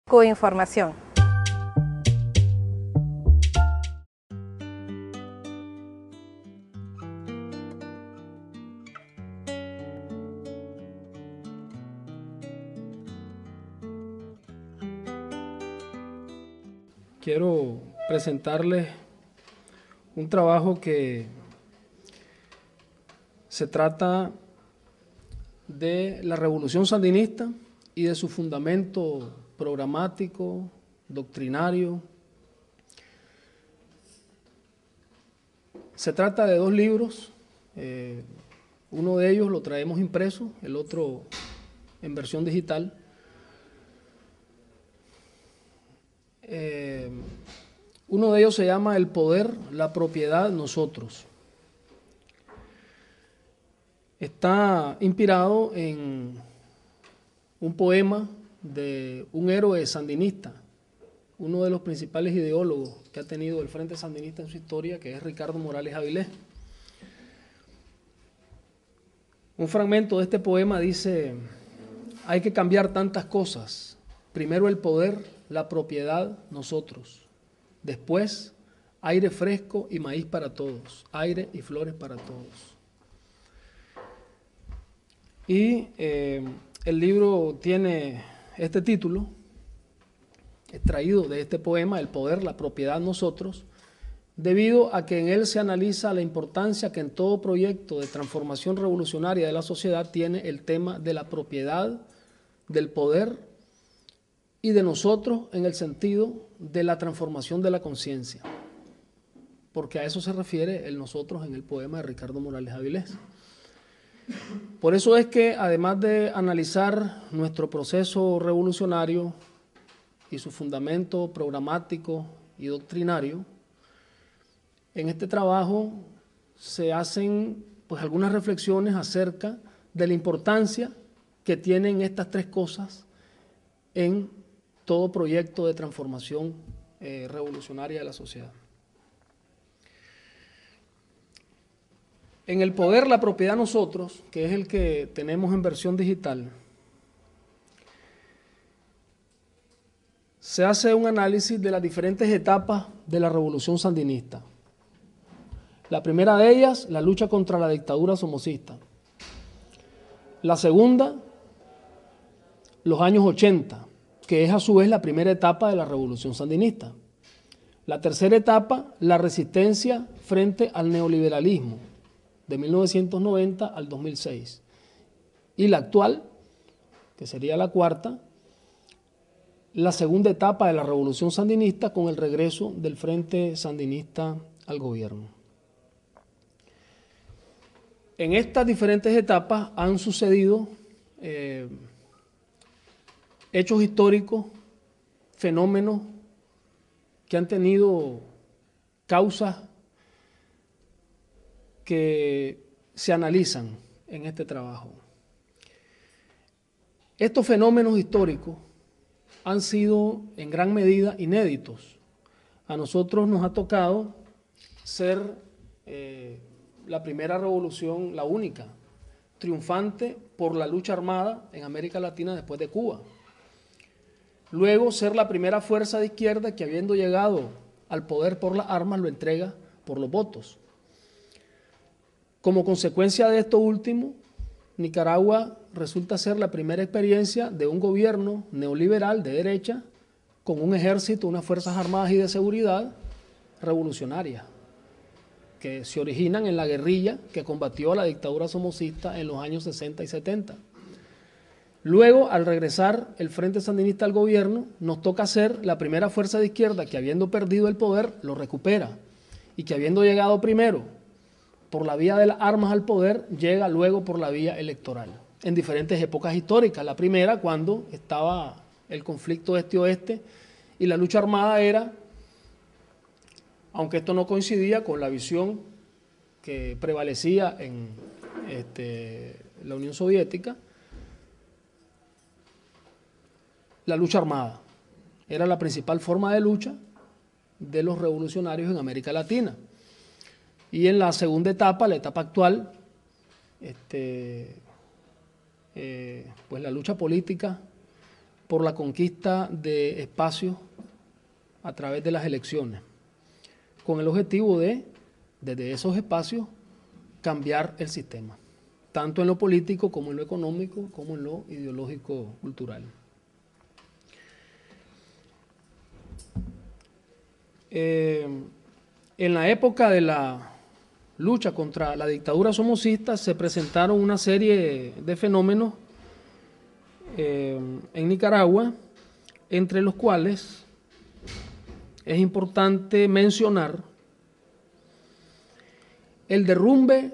Coinformación. Quiero presentarles un trabajo que se trata de la Revolución Sandinista y de su fundamento programático, doctrinario. Se trata de dos libros, uno de ellos lo traemos impreso, el otro en versión digital. Uno de ellos se llama El poder, la propiedad, nosotros. Está inspirado en un poema de un héroe sandinista, uno de los principales ideólogos que ha tenido el Frente Sandinista en su historia, que es Ricardo Morales Avilés. Un fragmento de este poema dice: hay que cambiar tantas cosas. Primero el poder, la propiedad, nosotros. Después, aire fresco y maíz para todos, aire y flores para todos. Y el libro tiene este título, extraído de este poema, El poder, la propiedad, nosotros, debido a que en él se analiza la importancia que en todo proyecto de transformación revolucionaria de la sociedad tiene el tema de la propiedad, del poder y de nosotros en el sentido de la transformación de la conciencia, porque a eso se refiere el nosotros en el poema de Ricardo Morales Avilés. Por eso es que, además de analizar nuestro proceso revolucionario y su fundamento programático y doctrinario, en este trabajo se hacen algunas reflexiones acerca de la importancia que tienen estas tres cosas en todo proyecto de transformación revolucionaria de la sociedad. En El poder, la propiedad, nosotros, que es el que tenemos en versión digital, se hace un análisis de las diferentes etapas de la revolución sandinista. La primera de ellas, la lucha contra la dictadura somocista. La segunda, los años 80, que es a su vez la primera etapa de la revolución sandinista. La tercera etapa, la resistencia frente al neoliberalismo, de 1990 al 2006. Y la actual, que sería la cuarta, la segunda etapa de la revolución sandinista con el regreso del Frente Sandinista al gobierno. En estas diferentes etapas han sucedido hechos históricos, fenómenos que han tenido causas que se analizan en este trabajo. Estos fenómenos históricos han sido en gran medida inéditos. A nosotros nos ha tocado ser la primera revolución, la única, triunfante por la lucha armada en América Latina después de Cuba. Luego ser la primera fuerza de izquierda que, habiendo llegado al poder por las armas, lo entrega por los votos. Como consecuencia de esto último, Nicaragua resulta ser la primera experiencia de un gobierno neoliberal de derecha con un ejército, unas fuerzas armadas y de seguridad revolucionarias que se originan en la guerrilla que combatió a la dictadura somocista en los años 60 y 70. Luego, al regresar el Frente Sandinista al gobierno, nos toca ser la primera fuerza de izquierda que, habiendo perdido el poder, lo recupera y que, habiendo llegado primero por la vía de las armas al poder, llega luego por la vía electoral, en diferentes épocas históricas. La primera, cuando estaba el conflicto este-oeste y la lucha armada era, aunque esto no coincidía con la visión que prevalecía en la Unión Soviética, la lucha armada era la principal forma de lucha de los revolucionarios en América Latina. Y en la segunda etapa, la etapa actual, pues la lucha política por la conquista de espacios a través de las elecciones, con el objetivo de, desde esos espacios, cambiar el sistema, tanto en lo político como en lo económico, como en lo ideológico-cultural. En la época de la lucha contra la dictadura somocista se presentaron una serie de fenómenos en Nicaragua, entre los cuales es importante mencionar el derrumbe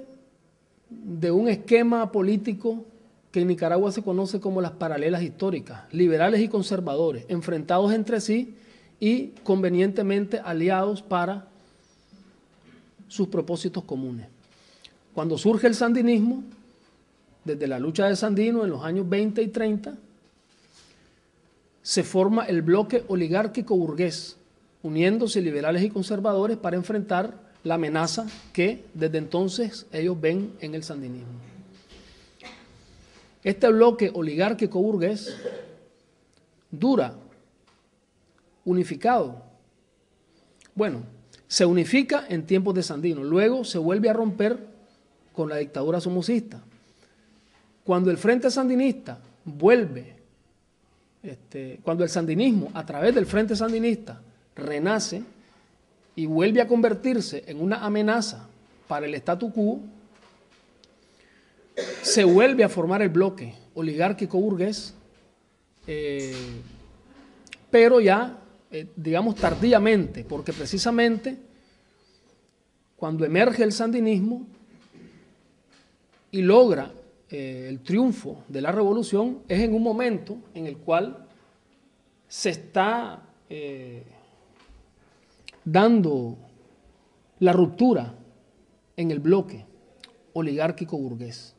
de un esquema político que en Nicaragua se conoce como las paralelas históricas, liberales y conservadores, enfrentados entre sí y convenientemente aliados para sus propósitos comunes. Cuando surge el sandinismo, desde la lucha de Sandino en los años 20 y 30, se forma el bloque oligárquico burgués, uniéndose liberales y conservadores para enfrentar la amenaza que desde entonces ellos ven en el sandinismo. Este bloque oligárquico burgués dura unificado. Bueno, se unifica en tiempos de Sandino, luego se vuelve a romper con la dictadura somocista. Cuando el Frente Sandinista vuelve, cuando el sandinismo a través del Frente Sandinista renace y vuelve a convertirse en una amenaza para el statu quo, se vuelve a formar el bloque oligárquico burgués, pero ya, digamos, tardíamente, porque precisamente cuando emerge el sandinismo y logra el triunfo de la revolución, es en un momento en el cual se está dando la ruptura en el bloque oligárquico burgués.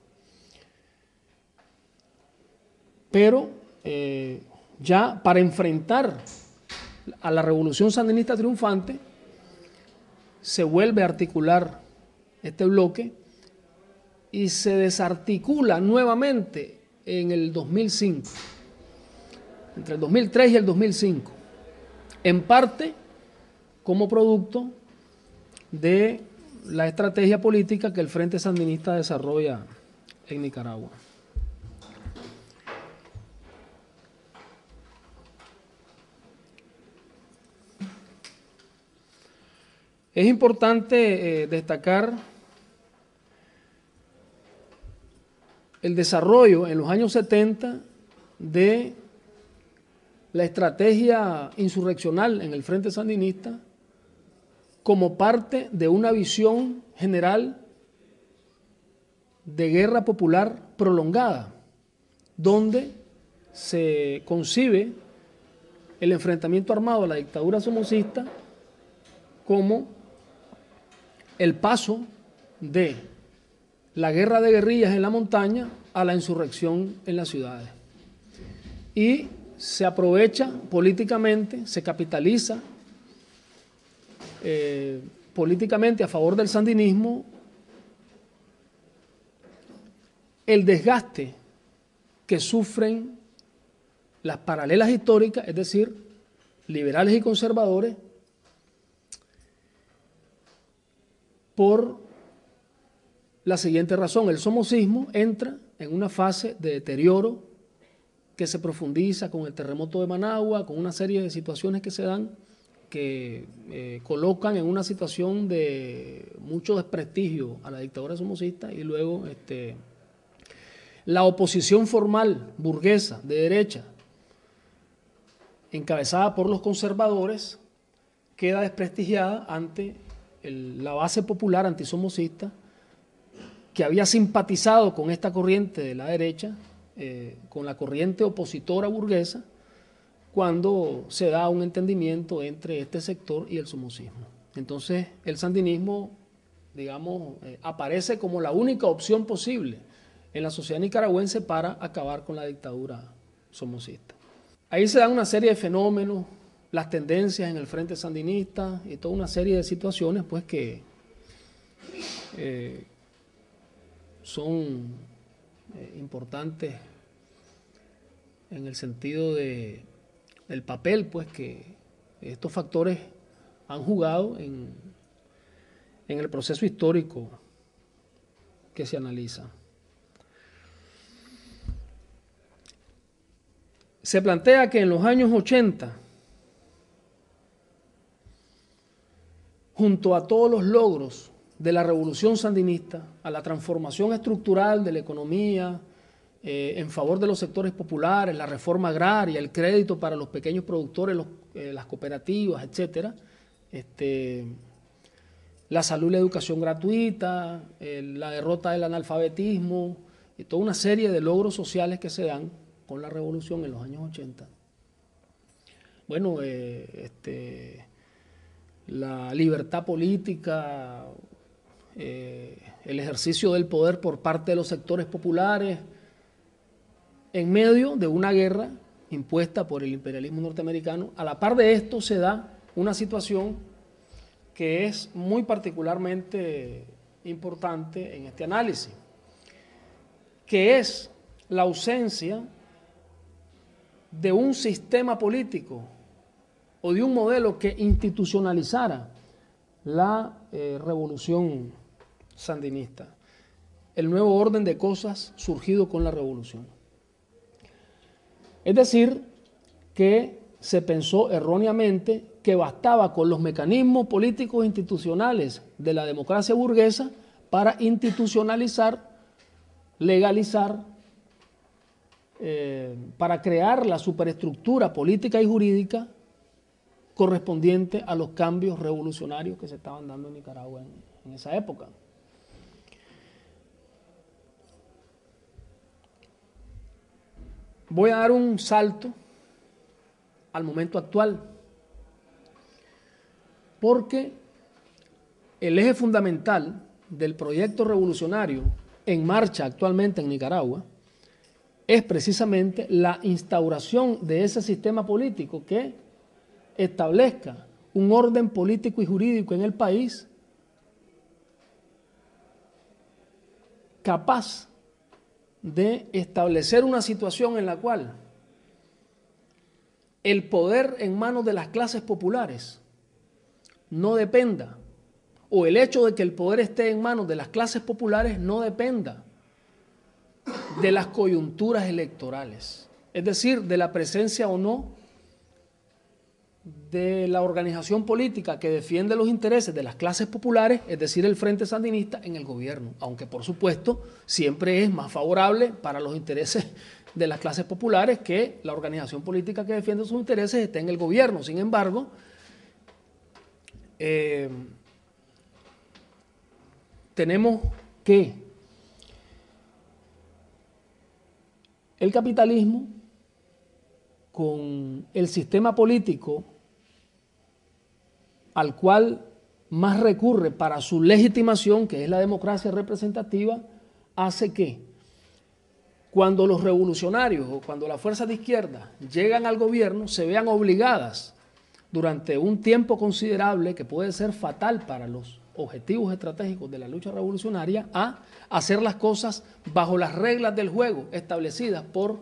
Pero ya para enfrentar a la revolución sandinista triunfante, se vuelve a articular este bloque y se desarticula nuevamente en el 2005, entre el 2003 y el 2005, en parte como producto de la estrategia política que el Frente Sandinista desarrolla en Nicaragua. Es importante destacar el desarrollo en los años 70 de la estrategia insurreccional en el Frente Sandinista como parte de una visión general de guerra popular prolongada, donde se concibe el enfrentamiento armado a la dictadura somocista como el paso de la guerra de guerrillas en la montaña a la insurrección en las ciudades. Y se aprovecha políticamente, se capitaliza políticamente a favor del sandinismo el desgaste que sufren las paralelas históricas, es decir, liberales y conservadores, por la siguiente razón: el somocismo entra en una fase de deterioro que se profundiza con el terremoto de Managua, con una serie de situaciones que se dan que colocan en una situación de mucho desprestigio a la dictadura somocista, y luego la oposición formal burguesa de derecha, encabezada por los conservadores, queda desprestigiada ante la base popular antisomocista que había simpatizado con esta corriente de la derecha, con la corriente opositora burguesa, cuando se da un entendimiento entre este sector y el somocismo. Entonces el sandinismo, digamos, aparece como la única opción posible en la sociedad nicaragüense para acabar con la dictadura somocista. Ahí se dan una serie de fenómenos, las tendencias en el Frente Sandinista y toda una serie de situaciones pues que son importantes en el sentido del papel pues, que estos factores han jugado en el proceso histórico que se analiza. Se plantea que en los años 80, junto a todos los logros de la revolución sandinista, a la transformación estructural de la economía en favor de los sectores populares, la reforma agraria, el crédito para los pequeños productores, las cooperativas, etcétera, la salud y la educación gratuita, la derrota del analfabetismo y toda una serie de logros sociales que se dan con la revolución en los años 80. Bueno, la libertad política, el ejercicio del poder por parte de los sectores populares, en medio de una guerra impuesta por el imperialismo norteamericano. A la par de esto se da una situación que es muy particularmente importante en este análisis, que es la ausencia de un sistema político o de un modelo que institucionalizara la revolución sandinista, el nuevo orden de cosas surgido con la revolución. Es decir, que se pensó erróneamente que bastaba con los mecanismos políticos institucionales de la democracia burguesa para institucionalizar, legalizar, para crear la superestructura política y jurídica correspondiente a los cambios revolucionarios que se estaban dando en Nicaragua en esa época. Voy a dar un salto al momento actual, porque el eje fundamental del proyecto revolucionario en marcha actualmente en Nicaragua es precisamente la instauración de ese sistema político que establezca un orden político y jurídico en el país capaz de establecer una situación en la cual el poder en manos de las clases populares no dependa, o el hecho de que el poder esté en manos de las clases populares no dependa de las coyunturas electorales, es decir, de la presencia o no de la organización política que defiende los intereses de las clases populares, es decir, el Frente Sandinista en el gobierno, aunque por supuesto siempre es más favorable para los intereses de las clases populares que la organización política que defiende sus intereses esté en el gobierno. Sin embargo, tenemos que el capitalismo, con el sistema político al cual más recurre para su legitimación, que es la democracia representativa, hace que cuando los revolucionarios o cuando las fuerzas de izquierda llegan al gobierno se vean obligadas durante un tiempo considerable, que puede ser fatal para los objetivos estratégicos de la lucha revolucionaria, a hacer las cosas bajo las reglas del juego establecidas por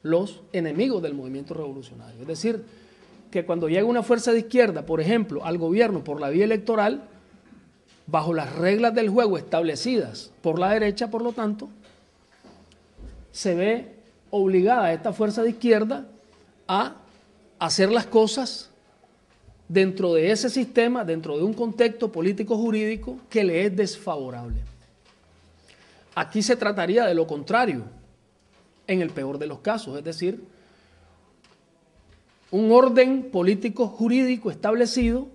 los enemigos del movimiento revolucionario. Es decir, que cuando llega una fuerza de izquierda, por ejemplo, al gobierno por la vía electoral, bajo las reglas del juego establecidas por la derecha, por lo tanto, se ve obligada esta fuerza de izquierda a hacer las cosas dentro de ese sistema, dentro de un contexto político-jurídico que le es desfavorable. Aquí se trataría de lo contrario, en el peor de los casos, es decir, un orden político-jurídico establecido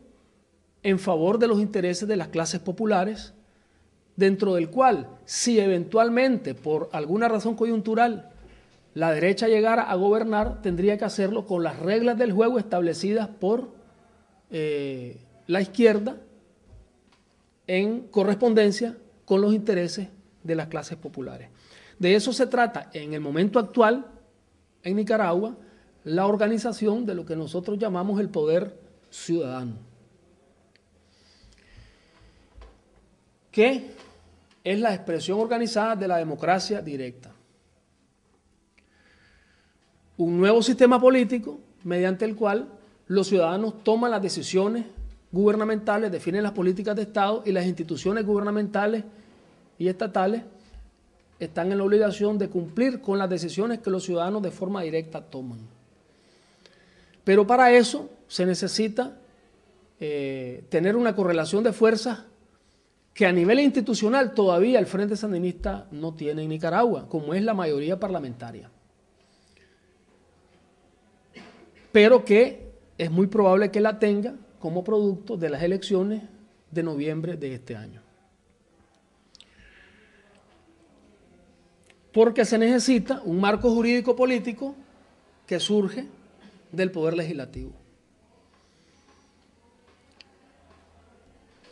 en favor de los intereses de las clases populares, dentro del cual, si eventualmente, por alguna razón coyuntural, la derecha llegara a gobernar, tendría que hacerlo con las reglas del juego establecidas por la izquierda en correspondencia con los intereses de las clases populares. De eso se trata en el momento actual en Nicaragua, la organización de lo que nosotros llamamos el poder ciudadano, que es la expresión organizada de la democracia directa. un nuevo sistema político mediante el cual los ciudadanos toman las decisiones gubernamentales, definen las políticas de Estado y las instituciones gubernamentales y estatales están en la obligación de cumplir con las decisiones que los ciudadanos de forma directa toman. Pero para eso se necesita tener una correlación de fuerzas que a nivel institucional todavía el Frente Sandinista no tiene en Nicaragua, como es la mayoría parlamentaria. Pero que es muy probable que la tenga como producto de las elecciones de noviembre de este año. Porque se necesita un marco jurídico político que surge del Poder Legislativo.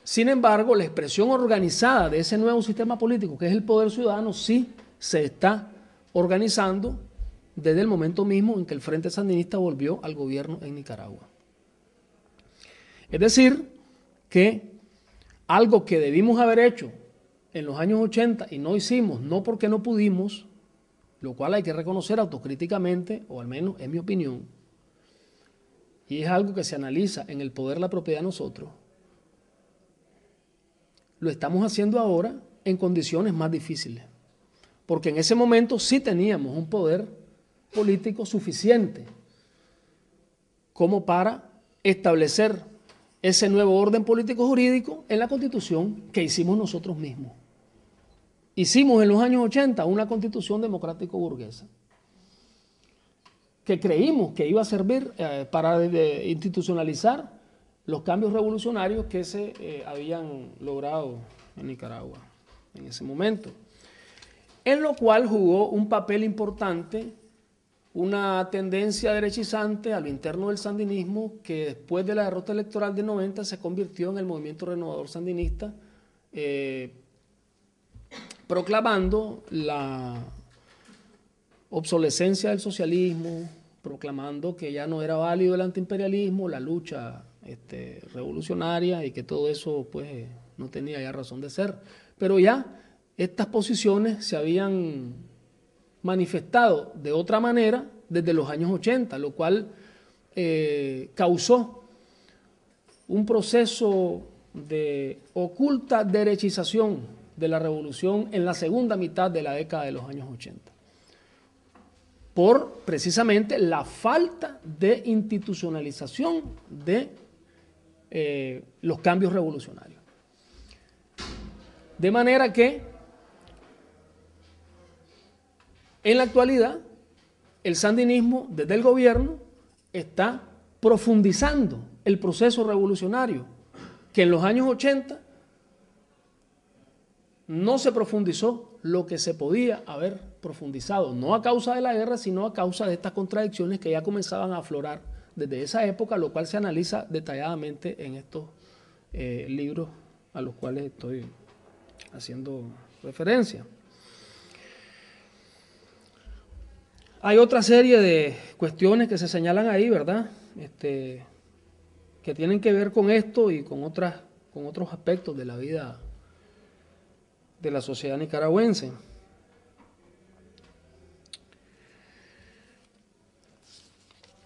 Sin embargo, la expresión organizada de ese nuevo sistema político, que es el Poder Ciudadano, sí se está organizando desde el momento mismo en que el Frente Sandinista volvió al gobierno en Nicaragua. Es decir, que algo que debimos haber hecho en los años 80 y no hicimos, no porque no pudimos, lo cual hay que reconocer autocríticamente, o al menos es mi opinión, y es algo que se analiza en el Poder la Propiedad de nosotros, lo estamos haciendo ahora en condiciones más difíciles, porque en ese momento sí teníamos un poder político suficiente como para establecer ese nuevo orden político jurídico en la Constitución que hicimos nosotros mismos. Hicimos en los años 80 una Constitución democrático-burguesa que creímos que iba a servir para institucionalizar los cambios revolucionarios que se habían logrado en Nicaragua en ese momento, en lo cual jugó un papel importante una tendencia derechizante a lo interno del sandinismo que después de la derrota electoral de 90 se convirtió en el movimiento renovador sandinista, proclamando la obsolescencia del socialismo, proclamando que ya no era válido el antiimperialismo, la lucha revolucionaria y que todo eso pues no tenía ya razón de ser. Pero ya estas posiciones se habían manifestado de otra manera desde los años 80, lo cual causó un proceso de oculta derechización de la revolución en la segunda mitad de la década de los años 80, por precisamente la falta de institucionalización de los cambios revolucionarios. De manera que en la actualidad el sandinismo desde el gobierno está profundizando el proceso revolucionario que en los años 80 no se profundizó lo que se podía haber profundizado, no a causa de la guerra, sino a causa de estas contradicciones que ya comenzaban a aflorar desde esa época, lo cual se analiza detalladamente en estos libros a los cuales estoy haciendo referencia. Hay otra serie de cuestiones que se señalan ahí, ¿verdad? Que tienen que ver con esto y con otros aspectos de la vida de la sociedad nicaragüense.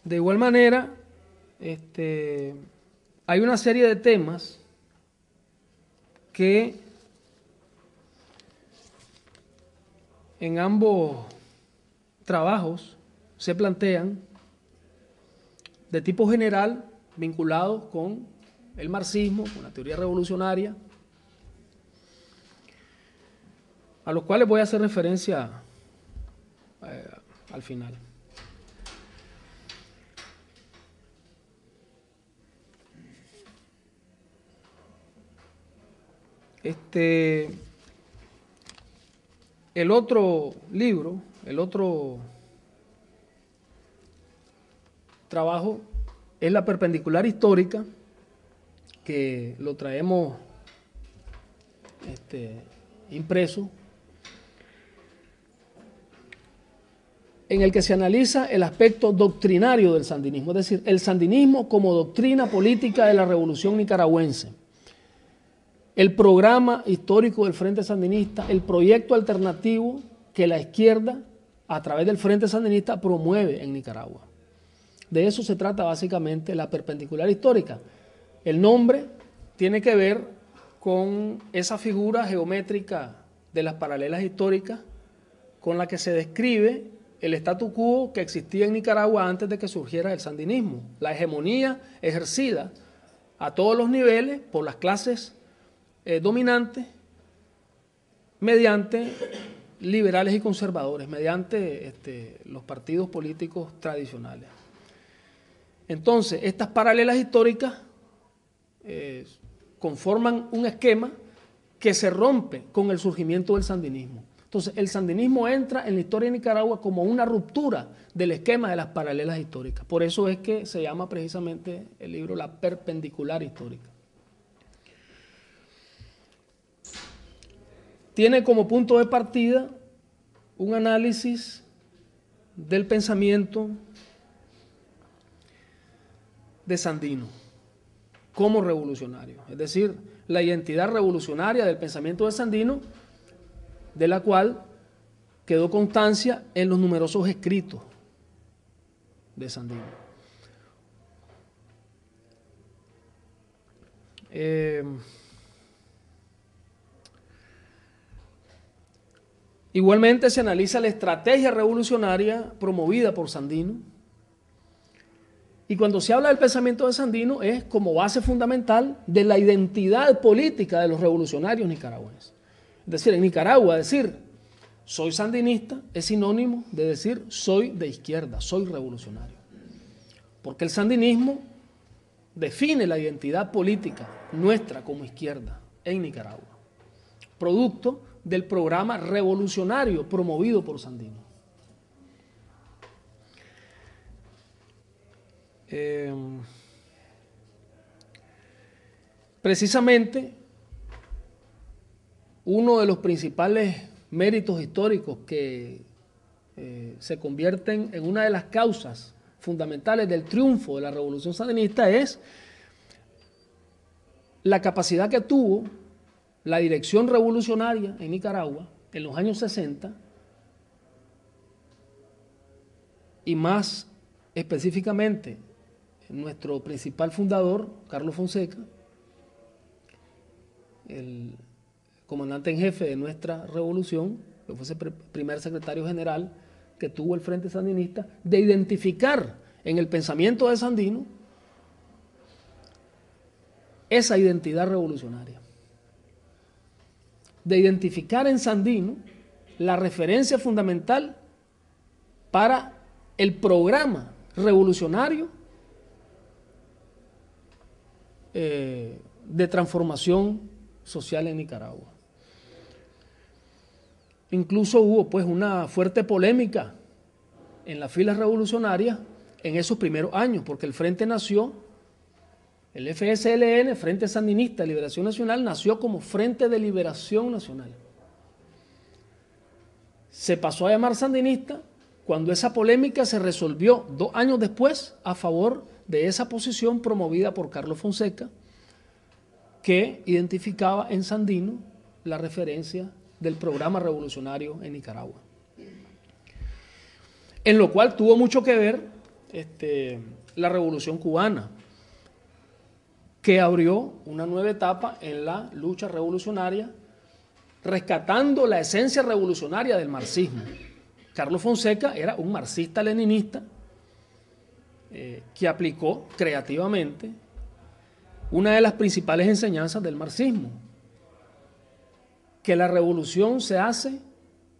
De igual manera, hay una serie de temas que en ambos trabajos se plantean de tipo general vinculados con el marxismo, con la teoría revolucionaria, a los cuales voy a hacer referencia al final. El otro libro, el otro trabajo es la perpendicular histórica, que lo traemos impreso, en el que se analiza el aspecto doctrinario del sandinismo, es decir, el sandinismo como doctrina política de la revolución nicaragüense, el programa histórico del Frente Sandinista, el proyecto alternativo que la izquierda a través del Frente Sandinista, promueve en Nicaragua. De eso se trata básicamente la perpendicular histórica. El nombre tiene que ver con esa figura geométrica de las paralelas históricas con la que se describe el statu quo que existía en Nicaragua antes de que surgiera el sandinismo, la hegemonía ejercida a todos los niveles por las clases dominantes mediante liberales y conservadores, mediante los partidos políticos tradicionales. Entonces, estas paralelas históricas conforman un esquema que se rompe con el surgimiento del sandinismo. Entonces, el sandinismo entra en la historia de Nicaragua como una ruptura del esquema de las paralelas históricas. Por eso es que se llama precisamente el libro La Perpendicular Histórica. Tiene como punto de partida un análisis del pensamiento de Sandino como revolucionario, es decir, la identidad revolucionaria del pensamiento de Sandino, de la cual quedó constancia en los numerosos escritos de Sandino. Igualmente se analiza la estrategia revolucionaria promovida por Sandino, y cuando se habla del pensamiento de Sandino es como base fundamental de la identidad política de los revolucionarios nicaragüenses. Es decir, en Nicaragua decir soy sandinista es sinónimo de decir soy de izquierda, soy revolucionario. Porque el sandinismo define la identidad política nuestra como izquierda en Nicaragua, producto del programa revolucionario promovido por Sandino. Precisamente uno de los principales méritos históricos que se convierten en una de las causas fundamentales del triunfo de la revolución sandinista es la capacidad que tuvo la dirección revolucionaria en Nicaragua en los años 60 y más específicamente nuestro principal fundador, Carlos Fonseca, el comandante en jefe de nuestra revolución, que fue el primer secretario general que tuvo el Frente Sandinista, de identificar en el pensamiento de Sandino esa identidad revolucionaria, de identificar en Sandino la referencia fundamental para el programa revolucionario de transformación social en Nicaragua. Incluso hubo pues una fuerte polémica en las filas revolucionarias en esos primeros años, porque el Frente nació, el FSLN, Frente Sandinista de Liberación Nacional, nació como Frente de Liberación Nacional. Se pasó a llamar sandinista cuando esa polémica se resolvió 2 años después a favor de esa posición promovida por Carlos Fonseca, que identificaba en Sandino la referencia del programa revolucionario en Nicaragua. En lo cual tuvo mucho que ver la Revolución Cubana, que abrió una nueva etapa en la lucha revolucionaria, rescatando la esencia revolucionaria del marxismo. Carlos Fonseca era un marxista-leninista que aplicó creativamente una de las principales enseñanzas del marxismo, que la revolución se hace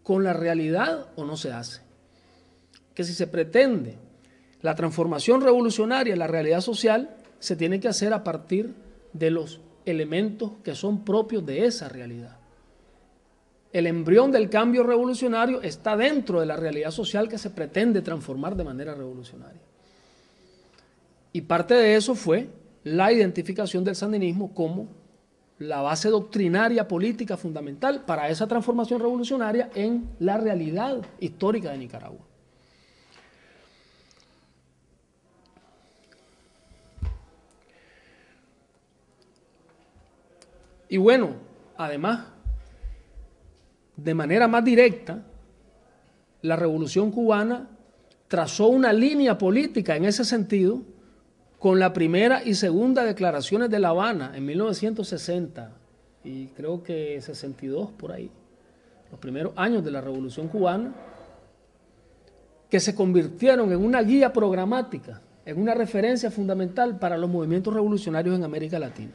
con la realidad o no se hace. Que si se pretende la transformación revolucionaria en la realidad social, se tiene que hacer a partir de los elementos que son propios de esa realidad. El embrión del cambio revolucionario está dentro de la realidad social que se pretende transformar de manera revolucionaria. Y parte de eso fue la identificación del sandinismo como la base doctrinaria política fundamental para esa transformación revolucionaria en la realidad histórica de Nicaragua. Y bueno, además, de manera más directa, la Revolución Cubana trazó una línea política en ese sentido con la primera y segunda declaraciones de La Habana en 1960 y creo que 62 por ahí, los primeros años de la Revolución Cubana, que se convirtieron en una guía programática, en una referencia fundamental para los movimientos revolucionarios en América Latina.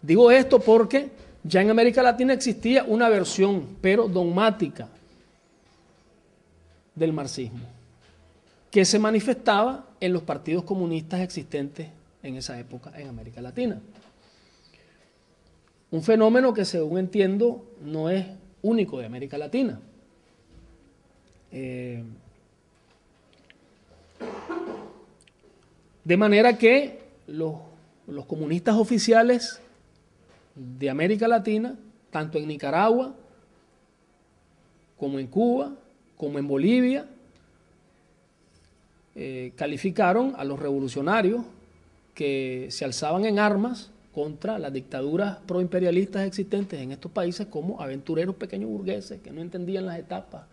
Digo esto porque ya en América Latina existía una versión, pero dogmática, del marxismo, que se manifestaba en los partidos comunistas existentes en esa época en América Latina. Un fenómeno que, según entiendo, no es único de América Latina. De manera que los comunistas oficiales de América Latina, tanto en Nicaragua como en Cuba, como en Bolivia, calificaron a los revolucionarios que se alzaban en armas contra las dictaduras proimperialistas existentes en estos países como aventureros pequeños burgueses que no entendían las etapas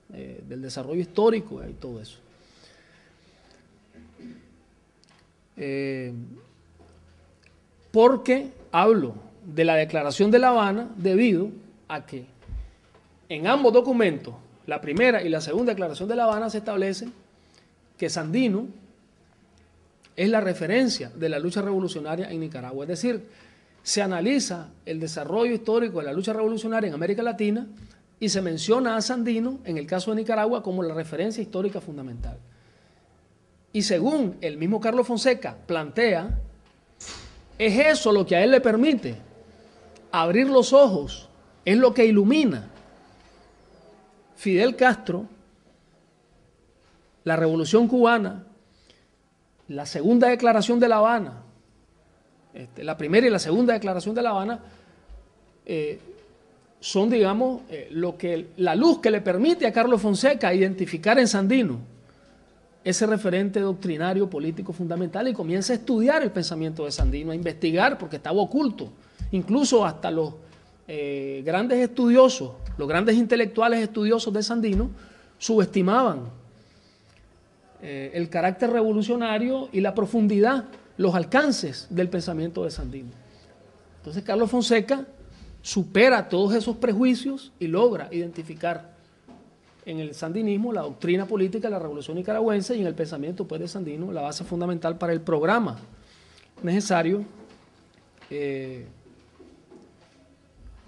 del desarrollo histórico y todo eso. Porque hablo de la Declaración de La Habana debido a que en ambos documentos, la primera y la segunda Declaración de La Habana, se establece que Sandino es la referencia de la lucha revolucionaria en Nicaragua. Es decir, se analiza el desarrollo histórico de la lucha revolucionaria en América Latina y se menciona a Sandino, en el caso de Nicaragua, como la referencia histórica fundamental. Y según el mismo Carlos Fonseca plantea, es eso lo que a él le permite abrir los ojos, es lo que ilumina. Fidel Castro, la Revolución Cubana, la segunda Declaración de La Habana, la primera y la segunda Declaración de La Habana, son, digamos, la luz que le permite a Carlos Fonseca identificar en Sandino ese referente doctrinario político fundamental y comienza a estudiar el pensamiento de Sandino, a investigar porque estaba oculto. Incluso hasta los grandes estudiosos, los grandes intelectuales estudiosos de Sandino subestimaban el carácter revolucionario y la profundidad, los alcances del pensamiento de Sandino. Entonces Carlos Fonseca supera todos esos prejuicios y logra identificar en el sandinismo la doctrina política de la Revolución Nicaragüense y en el pensamiento, pues, de Sandino la base fundamental para el programa necesario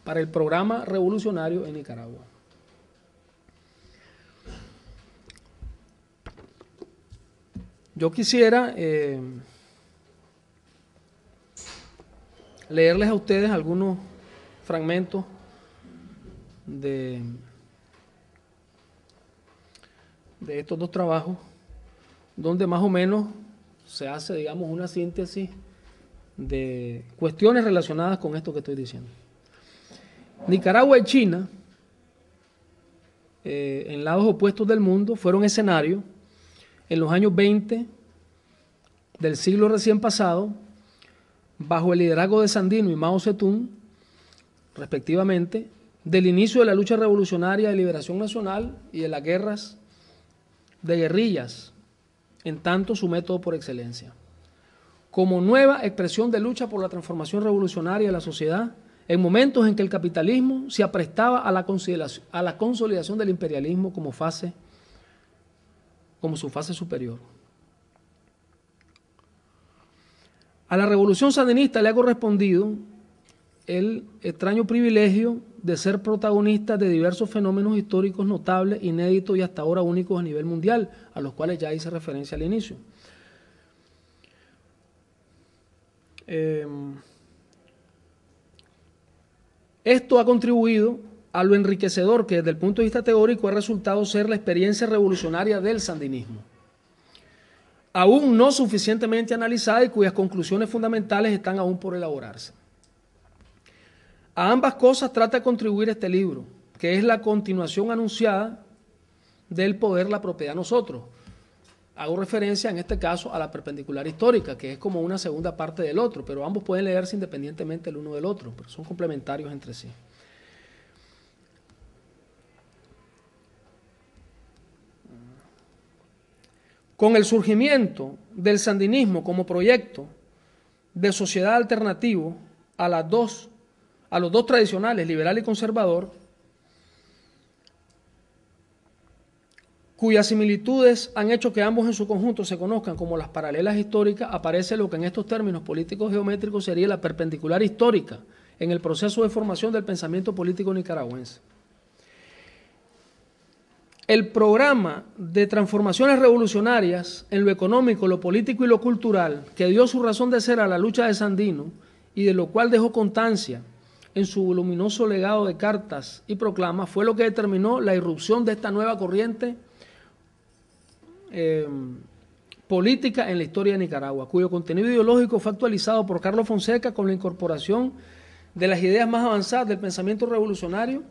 para el programa revolucionario en Nicaragua. Yo quisiera leerles a ustedes algunos fragmentos de estos dos trabajos, donde más o menos se hace, digamos, una síntesis de cuestiones relacionadas con esto que estoy diciendo. Nicaragua y China, en lados opuestos del mundo, fueron escenario en los años 20 del siglo recién pasado, bajo el liderazgo de Sandino y Mao Zedong, respectivamente, del inicio de la lucha revolucionaria de liberación nacional y de las guerras de guerrillas, en tanto su método por excelencia, como nueva expresión de lucha por la transformación revolucionaria de la sociedad, en momentos en que el capitalismo se aprestaba a la consolidación del imperialismo como su fase superior. A la revolución sandinista le ha correspondido el extraño privilegio de ser protagonista de diversos fenómenos históricos notables, inéditos y hasta ahora únicos a nivel mundial, a los cuales ya hice referencia al inicio. Esto ha contribuido a lo enriquecedor que desde el punto de vista teórico ha resultado ser la experiencia revolucionaria del sandinismo, aún no suficientemente analizada y cuyas conclusiones fundamentales están aún por elaborarse. A ambas cosas trata de contribuir este libro, que es la continuación anunciada del poder, la propiedad, nosotros. Hago referencia en este caso a la perpendicular histórica, que es como una segunda parte del otro, pero ambos pueden leerse independientemente el uno del otro, pero son complementarios entre sí. Con el surgimiento del sandinismo como proyecto de sociedad alternativo a los dos tradicionales, liberal y conservador, cuyas similitudes han hecho que ambos en su conjunto se conozcan como las paralelas históricas, aparece lo que en estos términos políticos geométricos sería la perpendicular histórica en el proceso de formación del pensamiento político nicaragüense. El programa de transformaciones revolucionarias en lo económico, lo político y lo cultural, que dio su razón de ser a la lucha de Sandino y de lo cual dejó constancia en su voluminoso legado de cartas y proclamas, fue lo que determinó la irrupción de esta nueva corriente política en la historia de Nicaragua, cuyo contenido ideológico fue actualizado por Carlos Fonseca con la incorporación de las ideas más avanzadas del pensamiento revolucionario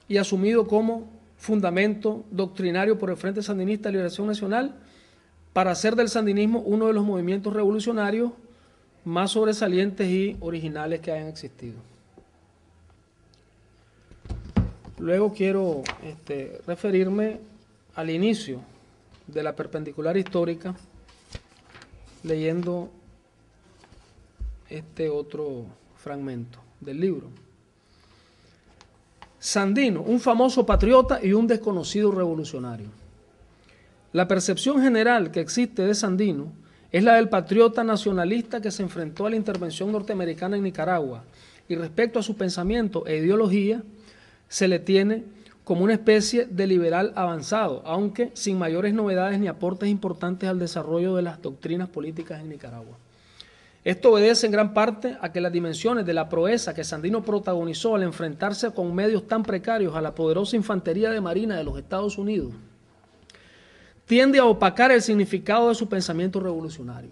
y asumido como fundamento doctrinario por el Frente Sandinista de Liberación Nacional para hacer del sandinismo uno de los movimientos revolucionarios más sobresalientes y originales que hayan existido. Luego quiero referirme al inicio de la perpendicular histórica leyendo este otro fragmento del libro. Sandino, un famoso patriota y un desconocido revolucionario. La percepción general que existe de Sandino es la del patriota nacionalista que se enfrentó a la intervención norteamericana en Nicaragua y respecto a su pensamiento e ideología se le tiene como una especie de liberal avanzado, aunque sin mayores novedades ni aportes importantes al desarrollo de las doctrinas políticas en Nicaragua. Esto obedece en gran parte a que las dimensiones de la proeza que Sandino protagonizó al enfrentarse con medios tan precarios a la poderosa infantería de marina de los Estados Unidos tiende a opacar el significado de su pensamiento revolucionario,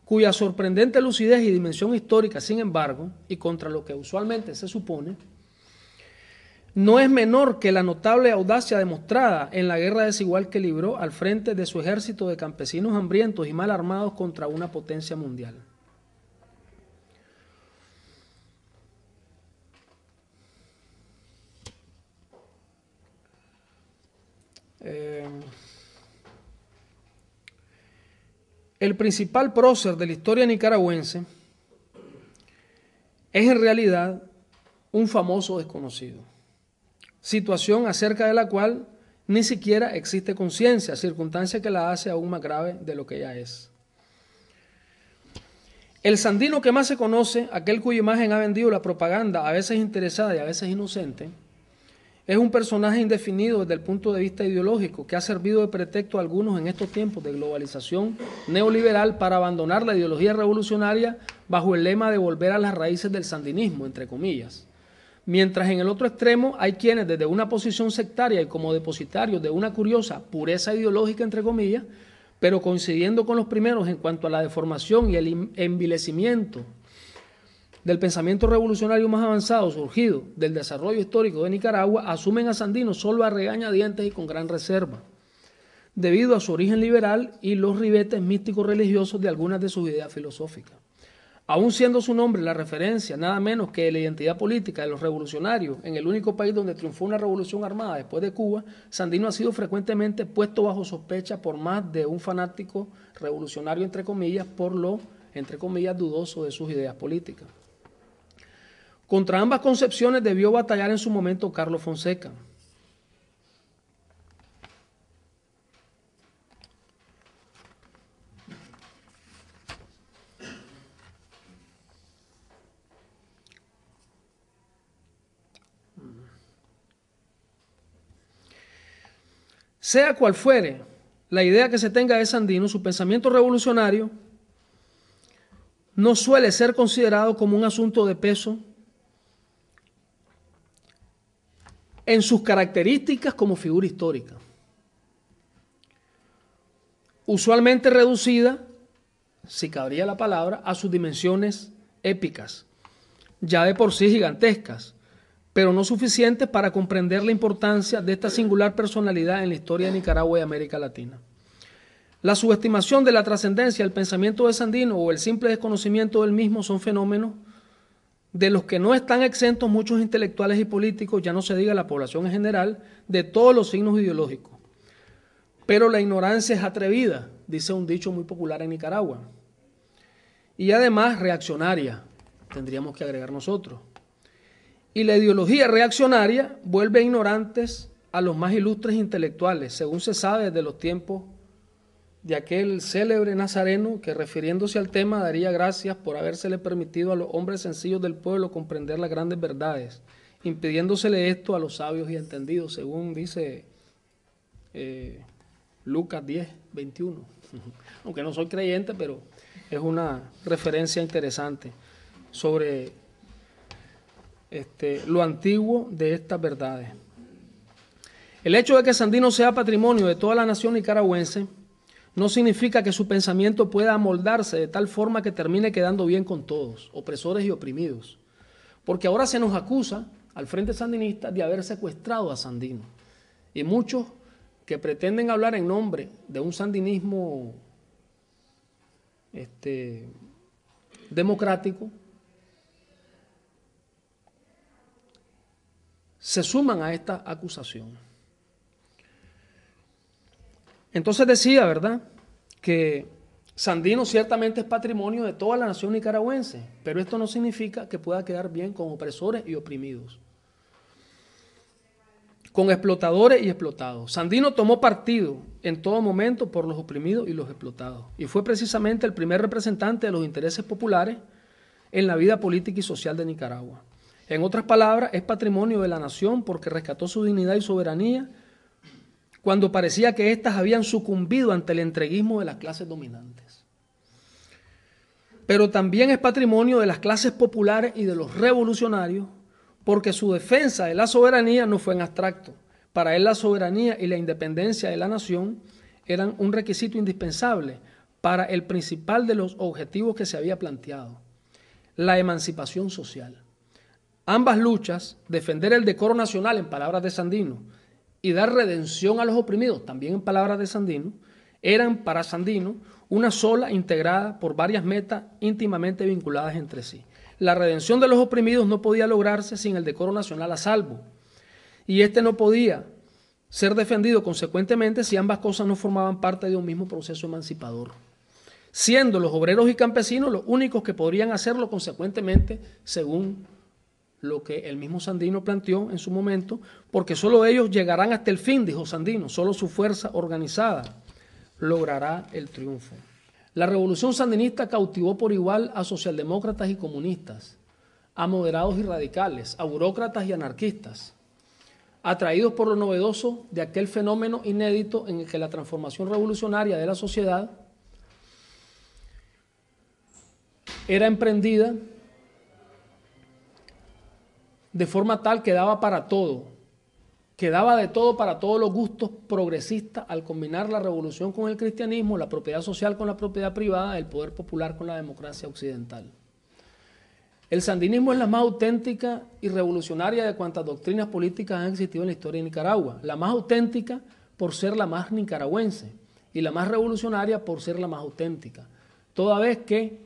cuya sorprendente lucidez y dimensión histórica, sin embargo, y contra lo que usualmente se supone, no es menor que la notable audacia demostrada en la guerra desigual que libró al frente de su ejército de campesinos hambrientos y mal armados contra una potencia mundial. El principal prócer de la historia nicaragüense es en realidad un famoso desconocido, situación acerca de la cual ni siquiera existe conciencia, circunstancia que la hace aún más grave de lo que ya es. El sandino que más se conoce, aquel cuya imagen ha vendido la propaganda, a veces interesada y a veces inocente, es un personaje indefinido desde el punto de vista ideológico que ha servido de pretexto a algunos en estos tiempos de globalización neoliberal para abandonar la ideología revolucionaria bajo el lema de volver a las raíces del sandinismo, entre comillas. Mientras en el otro extremo hay quienes desde una posición sectaria y como depositarios de una curiosa pureza ideológica, entre comillas, pero coincidiendo con los primeros en cuanto a la deformación y el envilecimiento del pensamiento revolucionario más avanzado surgido del desarrollo histórico de Nicaragua, asumen a Sandino solo a regañadientes y con gran reserva, debido a su origen liberal y los ribetes místicos religiosos de algunas de sus ideas filosóficas. Aún siendo su nombre la referencia nada menos que de la identidad política de los revolucionarios en el único país donde triunfó una revolución armada después de Cuba, Sandino ha sido frecuentemente puesto bajo sospecha por más de un fanático revolucionario, entre comillas, por lo, entre comillas, dudoso de sus ideas políticas. Contra ambas concepciones debió batallar en su momento Carlos Fonseca. Sea cual fuere la idea que se tenga de Sandino, su pensamiento revolucionario no suele ser considerado como un asunto de peso en sus características como figura histórica, usualmente reducida, si cabría la palabra, a sus dimensiones épicas, ya de por sí gigantescas, pero no suficientes para comprender la importancia de esta singular personalidad en la historia de Nicaragua y América Latina. La subestimación de la trascendencia del pensamiento de Sandino o el simple desconocimiento del mismo son fenómenos de los que no están exentos muchos intelectuales y políticos, ya no se diga la población en general, de todos los signos ideológicos. Pero la ignorancia es atrevida, dice un dicho muy popular en Nicaragua. Y además reaccionaria, tendríamos que agregar nosotros. Y la ideología reaccionaria vuelve ignorantes a los más ilustres intelectuales, según se sabe desde los tiempos de aquel célebre nazareno que, refiriéndose al tema, daría gracias por habérsele permitido a los hombres sencillos del pueblo comprender las grandes verdades, impidiéndosele esto a los sabios y entendidos, según dice Lucas 10, 21. Aunque no soy creyente, pero es una referencia interesante sobre lo antiguo de estas verdades. El hecho de que Sandino sea patrimonio de toda la nación nicaragüense no significa que su pensamiento pueda amoldarse de tal forma que termine quedando bien con todos, opresores y oprimidos. Porque ahora se nos acusa al Frente Sandinista de haber secuestrado a Sandino. Y muchos que pretenden hablar en nombre de un sandinismo democrático se suman a esta acusación. Entonces decía, ¿verdad?, que Sandino ciertamente es patrimonio de toda la nación nicaragüense, pero esto no significa que pueda quedar bien con opresores y oprimidos, con explotadores y explotados. Sandino tomó partido en todo momento por los oprimidos y los explotados, y fue precisamente el primer representante de los intereses populares en la vida política y social de Nicaragua. En otras palabras, es patrimonio de la nación porque rescató su dignidad y soberanía cuando parecía que éstas habían sucumbido ante el entreguismo de las clases dominantes. Pero también es patrimonio de las clases populares y de los revolucionarios, porque su defensa de la soberanía no fue en abstracto. Para él la soberanía y la independencia de la nación eran un requisito indispensable para el principal de los objetivos que se había planteado, la emancipación social. Ambas luchas, defender el decoro nacional en palabras de Sandino y dar redención a los oprimidos, también en palabras de Sandino, eran para Sandino una sola integrada por varias metas íntimamente vinculadas entre sí. La redención de los oprimidos no podía lograrse sin el decoro nacional a salvo, y este no podía ser defendido consecuentemente si ambas cosas no formaban parte de un mismo proceso emancipador, siendo los obreros y campesinos los únicos que podrían hacerlo consecuentemente, según lo que el mismo Sandino planteó en su momento, porque solo ellos llegarán hasta el fin, dijo Sandino, solo su fuerza organizada logrará el triunfo. La revolución sandinista cautivó por igual a socialdemócratas y comunistas, a moderados y radicales, a burócratas y anarquistas, atraídos por lo novedoso de aquel fenómeno inédito en el que la transformación revolucionaria de la sociedad era emprendida de forma tal que daba para todo, que daba de todo para todos los gustos progresistas al combinar la revolución con el cristianismo, la propiedad social con la propiedad privada, el poder popular con la democracia occidental. El sandinismo es la más auténtica y revolucionaria de cuantas doctrinas políticas han existido en la historia de Nicaragua, la más auténtica por ser la más nicaragüense y la más revolucionaria por ser la más auténtica, toda vez que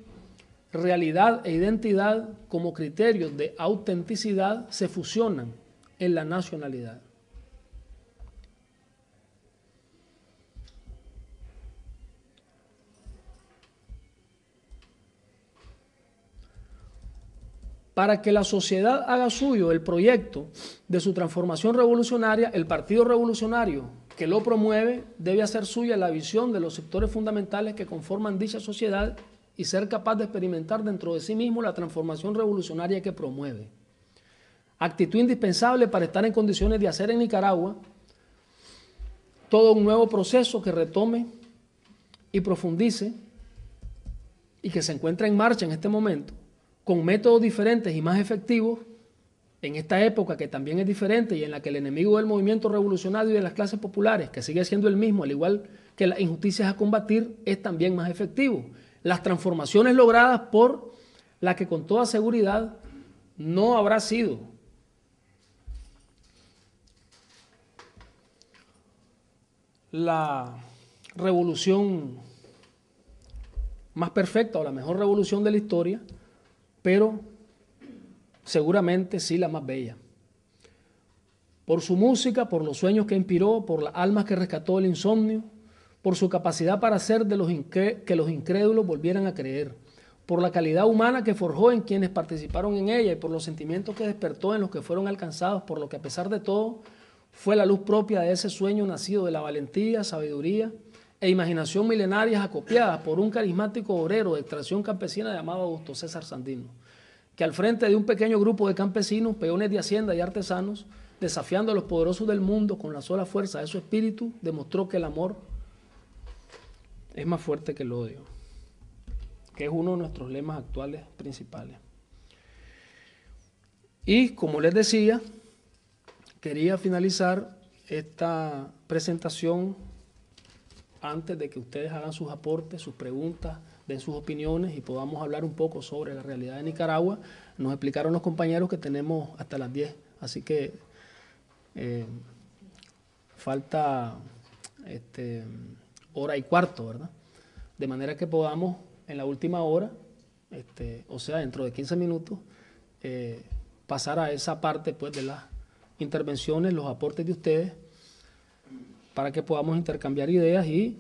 realidad e identidad como criterios de autenticidad se fusionan en la nacionalidad. Para que la sociedad haga suyo el proyecto de su transformación revolucionaria, el Partido Revolucionario que lo promueve debe hacer suya la visión de los sectores fundamentales que conforman dicha sociedad y ser capaz de experimentar dentro de sí mismo la transformación revolucionaria que promueve. Actitud indispensable para estar en condiciones de hacer en Nicaragua todo un nuevo proceso que retome y profundice y que se encuentra en marcha en este momento, con métodos diferentes y más efectivos, en esta época que también es diferente y en la que el enemigo del movimiento revolucionario y de las clases populares, que sigue siendo el mismo, al igual que las injusticias a combatir, es también más efectivo. Las transformaciones logradas por la que con toda seguridad no habrá sido la revolución más perfecta o la mejor revolución de la historia, pero seguramente sí la más bella. Por su música, por los sueños que inspiró, por las almas que rescató del insomnio, por su capacidad para hacer que los incrédulos volvieran a creer, por la calidad humana que forjó en quienes participaron en ella y por los sentimientos que despertó en los que fueron alcanzados, por lo que a pesar de todo fue la luz propia de ese sueño nacido de la valentía, sabiduría e imaginación milenarias acopiadas por un carismático obrero de extracción campesina llamado Augusto César Sandino, que al frente de un pequeño grupo de campesinos, peones de hacienda y artesanos, desafiando a los poderosos del mundo con la sola fuerza de su espíritu, demostró que el amor es más fuerte que el odio, que es uno de nuestros lemas actuales principales. Y como les decía, quería finalizar esta presentación antes de que ustedes hagan sus aportes, sus preguntas, den sus opiniones y podamos hablar un poco sobre la realidad de Nicaragua. Nos explicaron los compañeros que tenemos hasta las 10, así que falta hora y cuarto, ¿verdad? De manera que podamos en la última hora, o sea, dentro de 15 minutos, pasar a esa parte pues, de las intervenciones, los aportes de ustedes, para que podamos intercambiar ideas y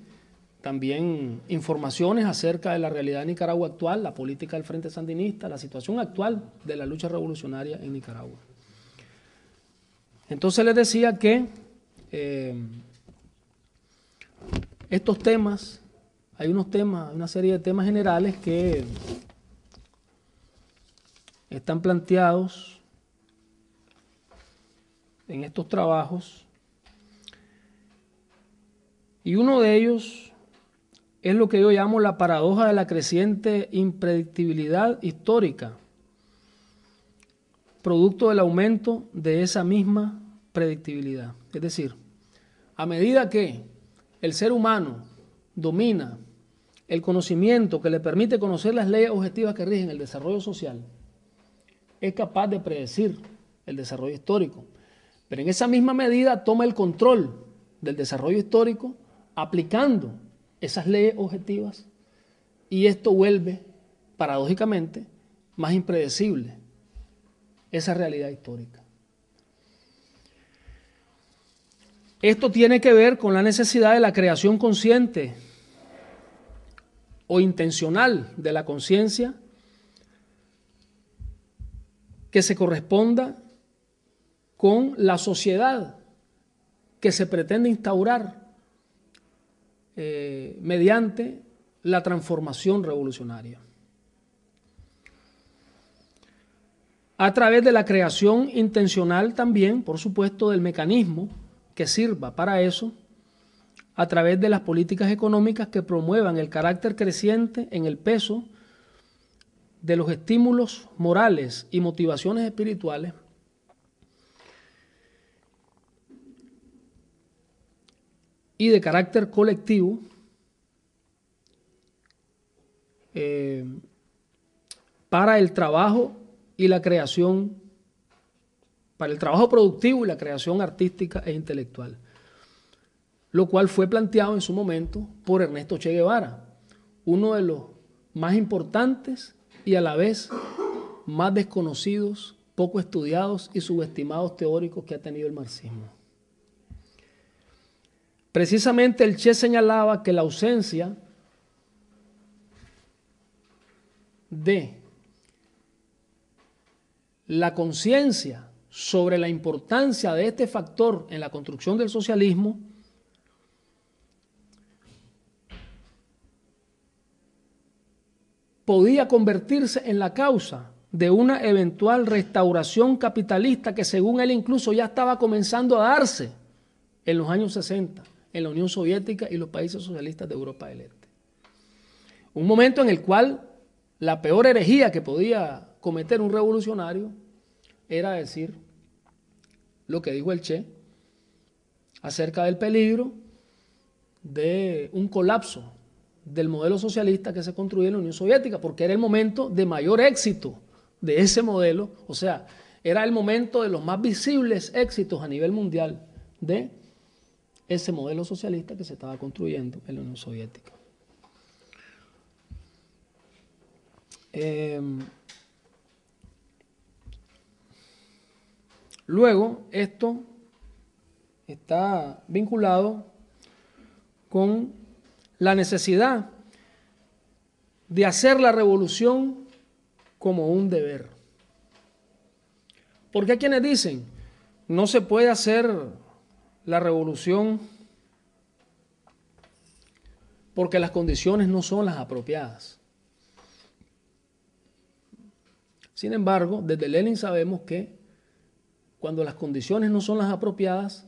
también informaciones acerca de la realidad de Nicaragua actual, la política del Frente Sandinista, la situación actual de la lucha revolucionaria en Nicaragua. Entonces les decía que estos temas, hay una serie de temas generales que están planteados en estos trabajos y uno de ellos es lo que yo llamo la paradoja de la creciente impredictibilidad histórica, producto del aumento de esa misma predictibilidad. Es decir, a medida que el ser humano domina el conocimiento que le permite conocer las leyes objetivas que rigen el desarrollo social, es capaz de predecir el desarrollo histórico. Pero en esa misma medida toma el control del desarrollo histórico aplicando esas leyes objetivas y esto vuelve, paradójicamente, más impredecible esa realidad histórica. Esto tiene que ver con la necesidad de la creación consciente o intencional de la conciencia que se corresponda con la sociedad que se pretende instaurar mediante la transformación revolucionaria. A través de la creación intencional también, por supuesto, del mecanismo que sirva para eso, a través de las políticas económicas que promuevan el carácter creciente en el peso de los estímulos morales y motivaciones espirituales y de carácter colectivo para el trabajo y la creación, para el trabajo productivo y la creación artística e intelectual, lo cual fue planteado en su momento por Ernesto Che Guevara, uno de los más importantes y a la vez más desconocidos, poco estudiados y subestimados teóricos que ha tenido el marxismo. Precisamente el Che señalaba que la ausencia de la conciencia sobre la importancia de este factor en la construcción del socialismo podía convertirse en la causa de una eventual restauración capitalista que según él incluso ya estaba comenzando a darse en los años 60 en la Unión Soviética y los países socialistas de Europa del Este. Un momento en el cual la peor herejía que podía cometer un revolucionario era decir lo que dijo el Che acerca del peligro de un colapso del modelo socialista que se construyó en la Unión Soviética, porque era el momento de mayor éxito de ese modelo, o sea, era el momento de los más visibles éxitos a nivel mundial de ese modelo socialista que se estaba construyendo en la Unión Soviética. Luego, esto está vinculado con la necesidad de hacer la revolución como un deber. Porque hay quienes dicen, no se puede hacer la revolución porque las condiciones no son las apropiadas. Sin embargo, desde Lenin sabemos que cuando las condiciones no son las apropiadas,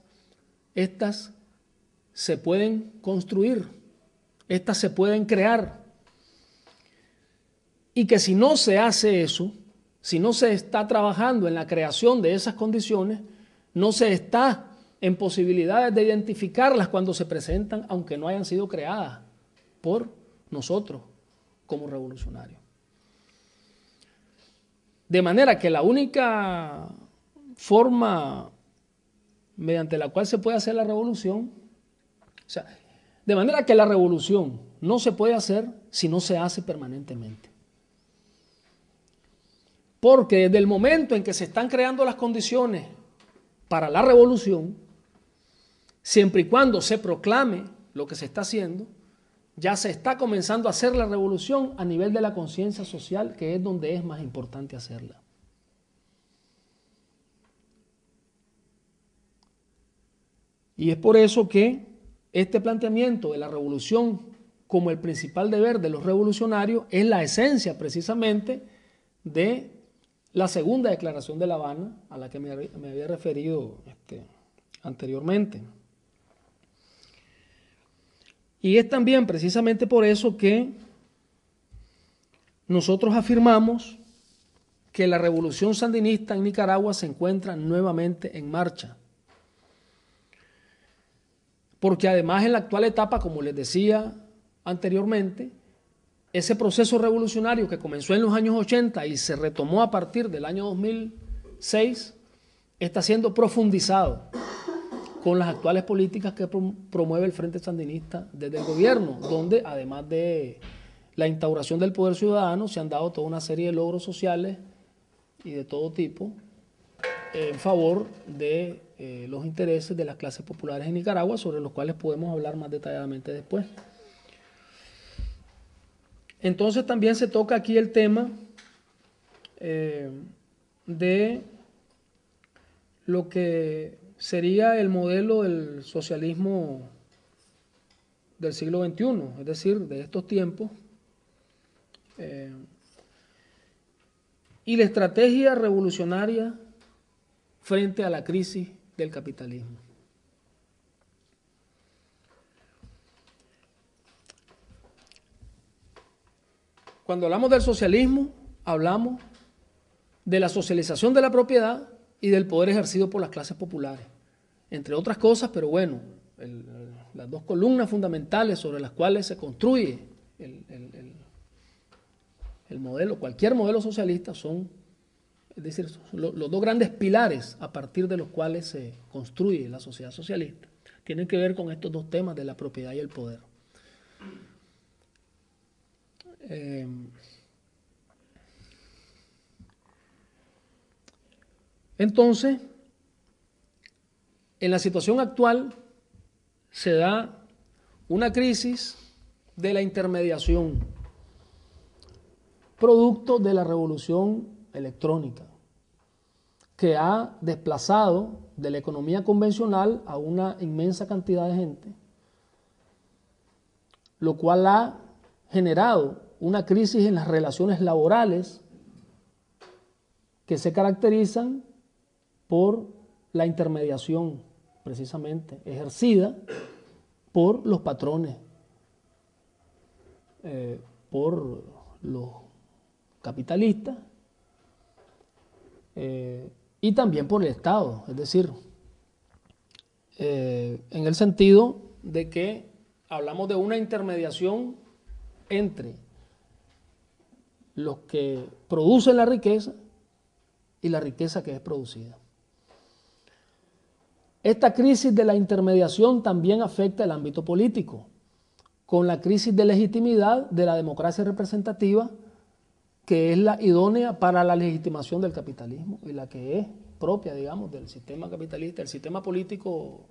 estas se pueden construir, estas se pueden crear. Y que si no se hace eso, si no se está trabajando en la creación de esas condiciones, no se está en posibilidades de identificarlas cuando se presentan, aunque no hayan sido creadas por nosotros como revolucionarios. De manera que la única forma mediante la cual se puede hacer la revolución, o sea, de manera que la revolución no se puede hacer si no se hace permanentemente. Porque desde el momento en que se están creando las condiciones para la revolución, siempre y cuando se proclame lo que se está haciendo, ya se está comenzando a hacer la revolución a nivel de la conciencia social, que es donde es más importante hacerla. Y es por eso que este planteamiento de la revolución como el principal deber de los revolucionarios es la esencia precisamente de la segunda declaración de La Habana, a la que me había referido anteriormente. Y es también precisamente por eso que nosotros afirmamos que la revolución sandinista en Nicaragua se encuentra nuevamente en marcha. Porque además en la actual etapa, como les decía anteriormente, ese proceso revolucionario que comenzó en los años 80 y se retomó a partir del año 2006, está siendo profundizado con las actuales políticas que promueve el Frente Sandinista desde el gobierno, donde además de la instauración del poder ciudadano se han dado toda una serie de logros sociales y de todo tipo en favor de los intereses de las clases populares en Nicaragua, sobre los cuales podemos hablar más detalladamente después. Entonces también se toca aquí el tema de lo que sería el modelo del socialismo del siglo XXI, es decir, de estos tiempos, y la estrategia revolucionaria frente a la crisis del capitalismo. Cuando hablamos del socialismo, hablamos de la socialización de la propiedad y del poder ejercido por las clases populares, entre otras cosas, pero bueno, las dos columnas fundamentales sobre las cuales se construye el modelo, cualquier modelo socialista son, es decir, los dos grandes pilares a partir de los cuales se construye la sociedad socialista, tienen que ver con estos dos temas de la propiedad y el poder. Entonces, en la situación actual se da una crisis de la intermediación, producto de la revolución electrónica, que ha desplazado de la economía convencional a una inmensa cantidad de gente, lo cual ha generado una crisis en las relaciones laborales que se caracterizan por la intermediación, precisamente, ejercida por los patrones, por los capitalistas y también por el Estado, es decir, en el sentido de que hablamos de una intermediación entre los que producen la riqueza y la riqueza que es producida. Esta crisis de la intermediación también afecta el ámbito político, con la crisis de legitimidad de la democracia representativa, que es la idónea para la legitimación del capitalismo y la que es propia, digamos, del sistema capitalista, el sistema político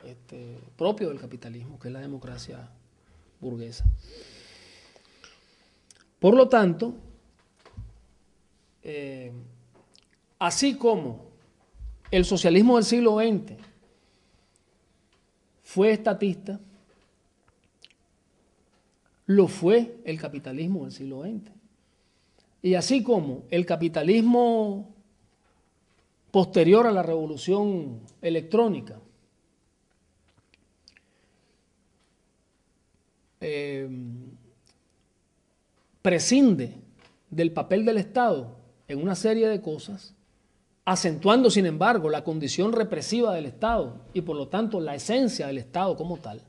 propio del capitalismo, que es la democracia burguesa. Por lo tanto, así como el socialismo del siglo XX fue estatista, lo fue el capitalismo del siglo XX. Y así como el capitalismo posterior a la revolución electrónica prescinde del papel del Estado en una serie de cosas, acentuando, sin embargo, la condición represiva del Estado y, por lo tanto, la esencia del Estado como tal.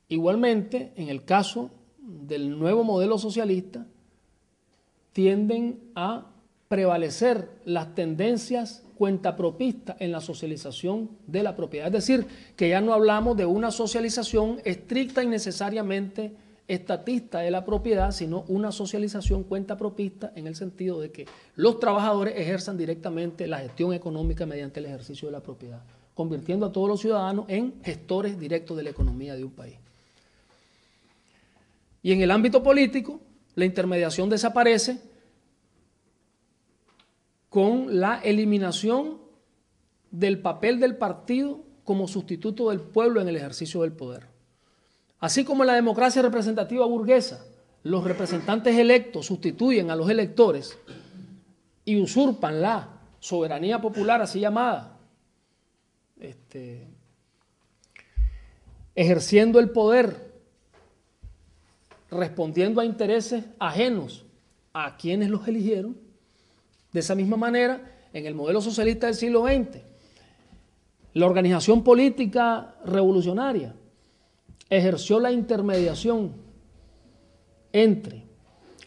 Igualmente, en el caso del nuevo modelo socialista, tienden a prevalecer las tendencias cuentapropistas en la socialización de la propiedad. Es decir, que ya no hablamos de una socialización estricta y necesariamente estatista de la propiedad, sino una socialización cuentapropista en el sentido de que los trabajadores ejerzan directamente la gestión económica mediante el ejercicio de la propiedad, convirtiendo a todos los ciudadanos en gestores directos de la economía de un país. Y en el ámbito político, la intermediación desaparece con la eliminación del papel del partido como sustituto del pueblo en el ejercicio del poder. Así como en la democracia representativa burguesa, los representantes electos sustituyen a los electores y usurpan la soberanía popular así llamada, ejerciendo el poder, respondiendo a intereses ajenos a quienes los eligieron. De esa misma manera, en el modelo socialista del siglo XX, la organización política revolucionaria ejerció la intermediación entre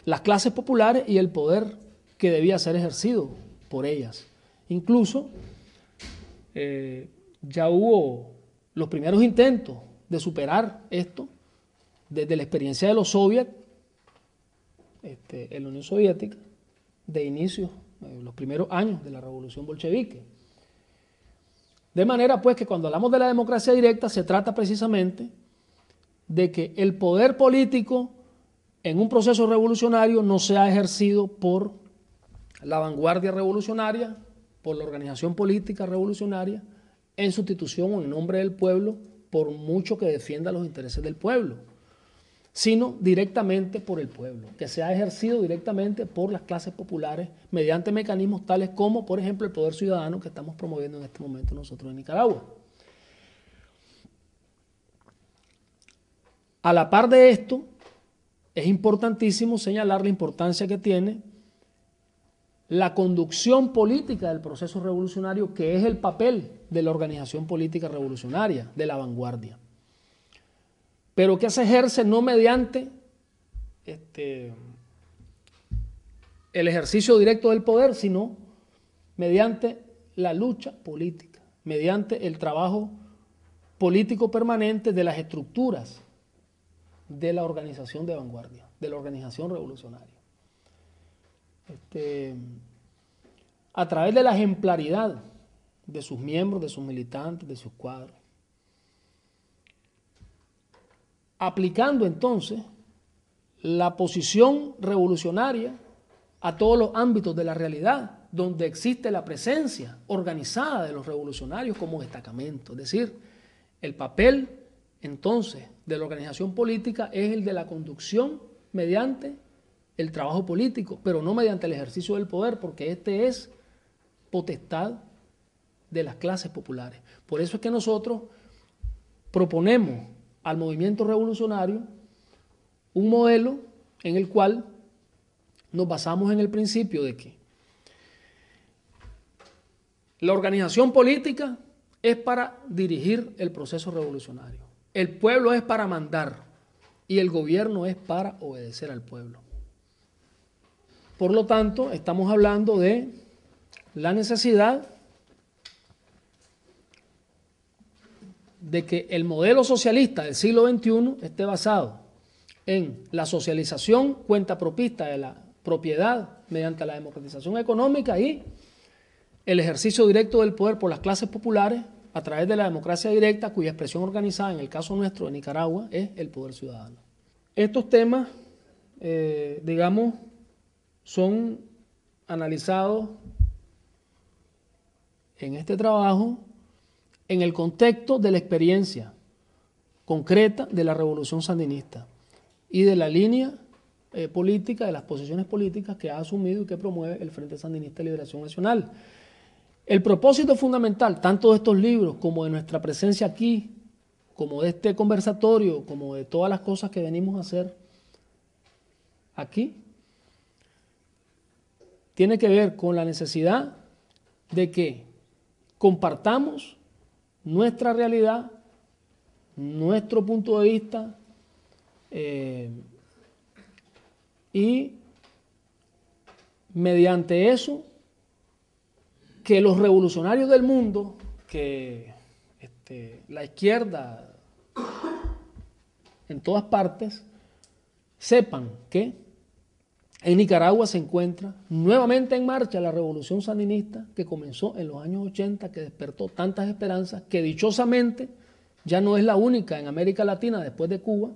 las clases populares y el poder que debía ser ejercido por ellas. Incluso ya hubo los primeros intentos de superar esto desde la experiencia de los soviets en la Unión Soviética, de inicio, los primeros años de la revolución bolchevique. De manera pues que cuando hablamos de la democracia directa se trata precisamente de que el poder político en un proceso revolucionario no sea ejercido por la vanguardia revolucionaria, por la organización política revolucionaria, en sustitución o en nombre del pueblo, por mucho que defienda los intereses del pueblo, sino directamente por el pueblo, que sea ejercido directamente por las clases populares mediante mecanismos tales como, por ejemplo, el poder ciudadano que estamos promoviendo en este momento nosotros en Nicaragua. A la par de esto, es importantísimo señalar la importancia que tiene la conducción política del proceso revolucionario, que es el papel de la organización política revolucionaria, de la vanguardia, pero que se ejerce no mediante el ejercicio directo del poder, sino mediante la lucha política, mediante el trabajo político permanente de las estructuras de la organización de vanguardia, de la organización revolucionaria. A través de la ejemplaridad de sus miembros, de sus militantes, de sus cuadros. Aplicando entonces la posición revolucionaria a todos los ámbitos de la realidad, donde existe la presencia organizada de los revolucionarios como destacamento. Es decir, el papel entonces de la organización política es el de la conducción mediante el trabajo político, pero no mediante el ejercicio del poder, porque este es potestad de las clases populares. Por eso es que nosotros proponemos al movimiento revolucionario un modelo en el cual nos basamos en el principio de que la organización política es para dirigir el proceso revolucionario. El pueblo es para mandar y el gobierno es para obedecer al pueblo. Por lo tanto, estamos hablando de la necesidad de que el modelo socialista del siglo XXI esté basado en la socialización cuentapropista de la propiedad mediante la democratización económica y el ejercicio directo del poder por las clases populares a través de la democracia directa, cuya expresión organizada, en el caso nuestro de Nicaragua, es el poder ciudadano. Estos temas, digamos, son analizados en este trabajo en el contexto de la experiencia concreta de la revolución sandinista y de la línea política, de las posiciones políticas que ha asumido y que promueve el Frente Sandinista de Liberación Nacional. El propósito fundamental, tanto de estos libros como de nuestra presencia aquí, como de este conversatorio, como de todas las cosas que venimos a hacer aquí, tiene que ver con la necesidad de que compartamos nuestra realidad, nuestro punto de vista y mediante eso que los revolucionarios del mundo, que la izquierda en todas partes, sepan que en Nicaragua se encuentra nuevamente en marcha la revolución sandinista que comenzó en los años 80, que despertó tantas esperanzas, que dichosamente ya no es la única en América Latina después de Cuba,